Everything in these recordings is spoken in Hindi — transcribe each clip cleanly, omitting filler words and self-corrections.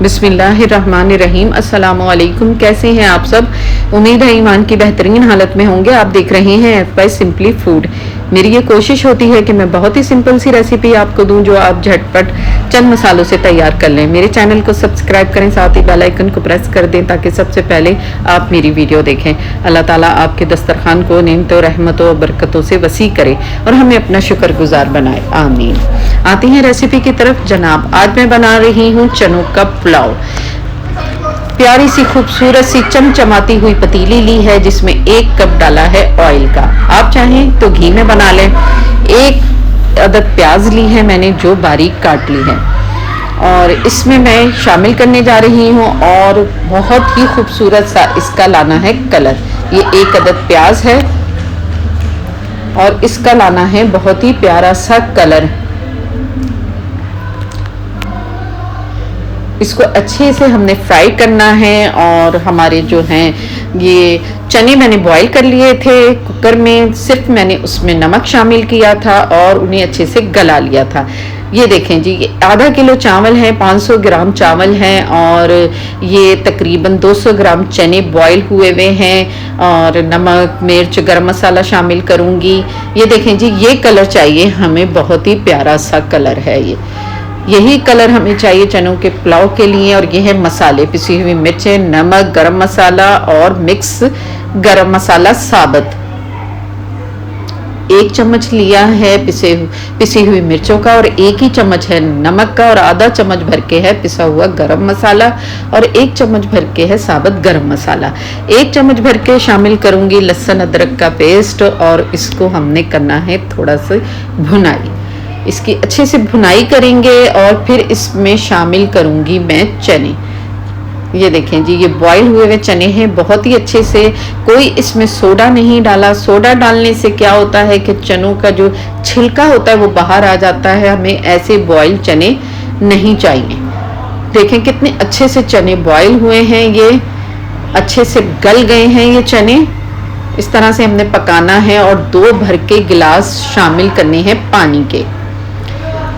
बिस्मिल्लाहिर्रहमानिर्रहीम। अस्सलामुअलैकुम। कैसे हैं आप सब? उम्मीद है ईमान की बेहतरीन हालत में होंगे। आप देख रहे हैं एफ बाई सिंपली फूड। मेरी ये कोशिश होती है कि मैं बहुत ही सिंपल सी रेसिपी आपको दूं जो आप झटपट चंद मसालों से तैयार कर लें। मेरे चैनल को सब्सक्राइब करें, साथ ही बेल आइकन को प्रेस कर दें ताकि सबसे पहले आप मेरी वीडियो देखें। अल्लाह ताला आपके दस्तरखान को नेमतों, रहमतों और बरकतों से वसी करे और हमें अपना शुक्रगुजार बनाए। आमीन। आती हैं रेसिपी की तरफ जनाब। आज मैं बना रही हूँ चनों का पुलाव। प्यारी सी खूबसूरत सी चमचमाती हुई पतीली ली है जिसमें 1 कप डाला है ऑयल का। आप चाहें तो घी में बना लें। 1 अदद प्याज ली है मैंने जो बारीक काट ली है और इसमें मैं शामिल करने जा रही हूँ और बहुत ही खूबसूरत सा इसका लाना है कलर। ये 1 अदद प्याज है और इसका लाना है बहुत ही प्यारा सा कलर। इसको अच्छे से हमने फ्राई करना है और हमारे जो हैं ये चने मैंने बॉईल कर लिए थे कुकर में। सिर्फ मैंने उसमें नमक शामिल किया था और उन्हें अच्छे से गला लिया था। ये देखें जी, ये आधा किलो चावल है, 500 ग्राम चावल है और ये तकरीबन 200 ग्राम चने बॉईल हुए हुए हैं और नमक, मिर्च, गरम मसाला शामिल करूँगी। ये देखें जी, ये कलर चाहिए हमें, बहुत ही प्यारा सा कलर है ये। यही कलर हमें चाहिए चनों के पुलाव के लिए। और ये है मसाले, पिसी हुई मिर्चें, नमक, गरम मसाला और मिक्स गरम मसाला साबुत। 1 चम्मच लिया है पिसी हुई मिर्चों का और 1 ही चम्मच है नमक का और आधा चम्मच भर के है पिसा हुआ गरम मसाला और 1 चम्मच भर के है साबुत गरम मसाला। 1 चम्मच भर के शामिल करूंगी लहसुन अदरक का पेस्ट और इसको हमने करना है थोड़ा सा भुनाई। इसकी अच्छे से भुनाई करेंगे और फिर इसमें शामिल करूंगी मैं चने। ये देखें जी, ये बॉईल हुए हुए चने हैं बहुत ही अच्छे से। कोई इसमें सोडा नहीं डाला। सोडा डालने से क्या होता है कि चनों का जो छिलका होता है वो बाहर आ जाता है। हमें ऐसे बॉईल चने नहीं चाहिए। देखें कितने अच्छे से चने बॉईल हुए हैं, ये अच्छे से गल गए हैं ये चने। इस तरह से हमने पकाना है और 2 भर के गिलास शामिल करने हैं पानी के।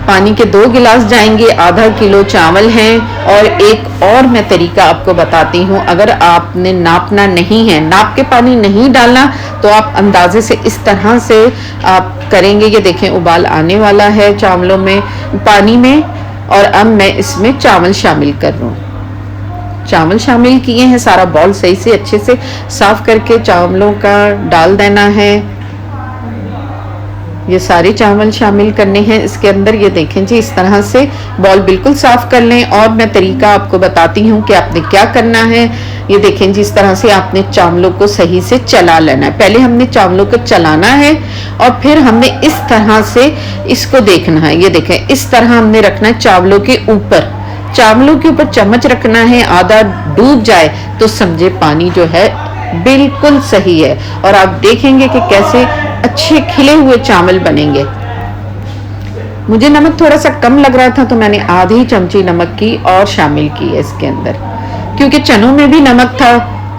पानी के 2 गिलास जाएंगे। आधा किलो चावल हैं। और एक और मैं तरीका आपको बताती हूँ, अगर आपने नापना नहीं है, नाप के पानी नहीं डालना तो आप अंदाजे से इस तरह से आप करेंगे। ये देखें उबाल आने वाला है चावलों में, पानी में। और अब मैं इसमें चावल शामिल कर रहा हूँ। चावल शामिल किए हैं, सारा बॉल सही से अच्छे से साफ करके चावलों का डाल देना है। ये सारे चावल शामिल करने हैं इसके अंदर। ये देखें जी, इस तरह से बॉल बिल्कुल साफ कर लें। और मैं तरीका आपको बताती हूँ कि आपने क्या करना है। ये देखें जी, इस तरह से आपने चावलों को सही से चला लेना है। पहले हमने चावलों को चलाना है और फिर हमने इस तरह से इसको देखना है। ये देखें, इस तरह हमने रखना है चावलों के ऊपर। चावलों के ऊपर चम्मच रखना है, आधा डूब जाए तो समझे पानी जो है बिल्कुल सही है। और आप देखेंगे कि कैसे अच्छे खिले हुए चावल बनेंगे। मुझे नमक थोड़ा सा कम लग रहा था तो मैंने आधी चमची नमक की और शामिल की है इसके अंदर, क्योंकि चनों में भी नमक था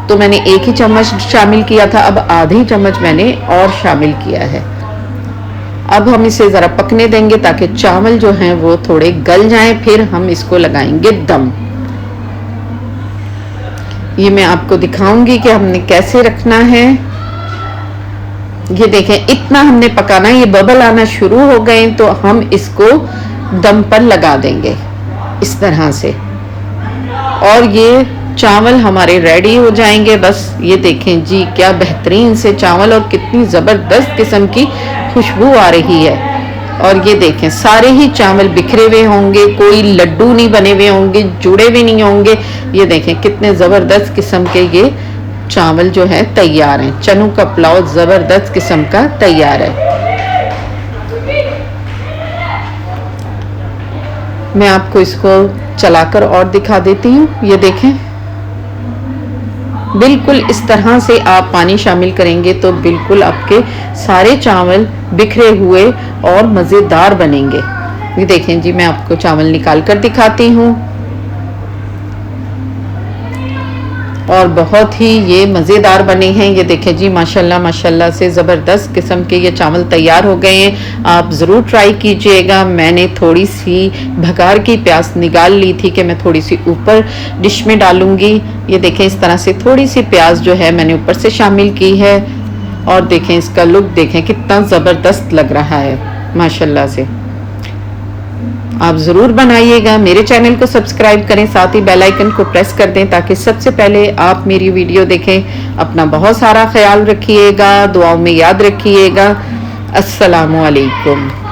तो मैंने 1 ही चम्मच शामिल किया था। अब आधी चम्मच मैंने और शामिल किया है। अब हम इसे जरा पकने देंगे ताकि चावल जो हैं वो थोड़े गल जाएं, फिर हम इसको लगाएंगे दम। ये मैं आपको दिखाऊंगी कि हमने कैसे रखना है। ये देखें, इतना हमने पकाना है। ये बबल आना शुरू हो गए तो हम इसको दम पर लगा देंगे इस तरह से और ये चावल हमारे रेडी हो जाएंगे। बस ये देखें जी, क्या बेहतरीन से चावल और कितनी ज़बरदस्त किस्म की खुशबू आ रही है। और ये देखें, सारे ही चावल बिखरे हुए होंगे, कोई लड्डू नहीं बने हुए होंगे, जुड़े हुए नहीं होंगे। ये देखें कितने ज़बरदस्त किस्म के ये चावल जो है तैयार हैं। चनों का पुलाव ज़बरदस्त किस्म का तैयार है। मैं आपको इसको चलाकर और दिखा देती हूँ। ये देखें, बिल्कुल इस तरह से आप पानी शामिल करेंगे तो बिल्कुल आपके सारे चावल बिखरे हुए और मज़ेदार बनेंगे। ये देखें जी, मैं आपको चावल निकाल कर दिखाती हूँ। और बहुत ही ये मज़ेदार बने हैं। ये देखें जी, माशाल्लाह माशाल्लाह से ज़बरदस्त किस्म के ये चावल तैयार हो गए हैं। आप ज़रूर ट्राई कीजिएगा। मैंने थोड़ी सी भगार की प्याज निकाल ली थी कि मैं थोड़ी सी ऊपर डिश में डालूंगी। ये देखें, इस तरह से थोड़ी सी प्याज जो है मैंने ऊपर से शामिल की है। और देखें इसका लुक, देखें कितना ज़बरदस्त लग रहा है माशाल्लाह से। आप ज़रूर बनाइएगा। मेरे चैनल को सब्सक्राइब करें, साथ ही बेल आइकन को प्रेस कर दें ताकि सबसे पहले आप मेरी वीडियो देखें। अपना बहुत सारा ख्याल रखिएगा, दुआओं में याद रखिएगा। अस्सलामु अलैकुम।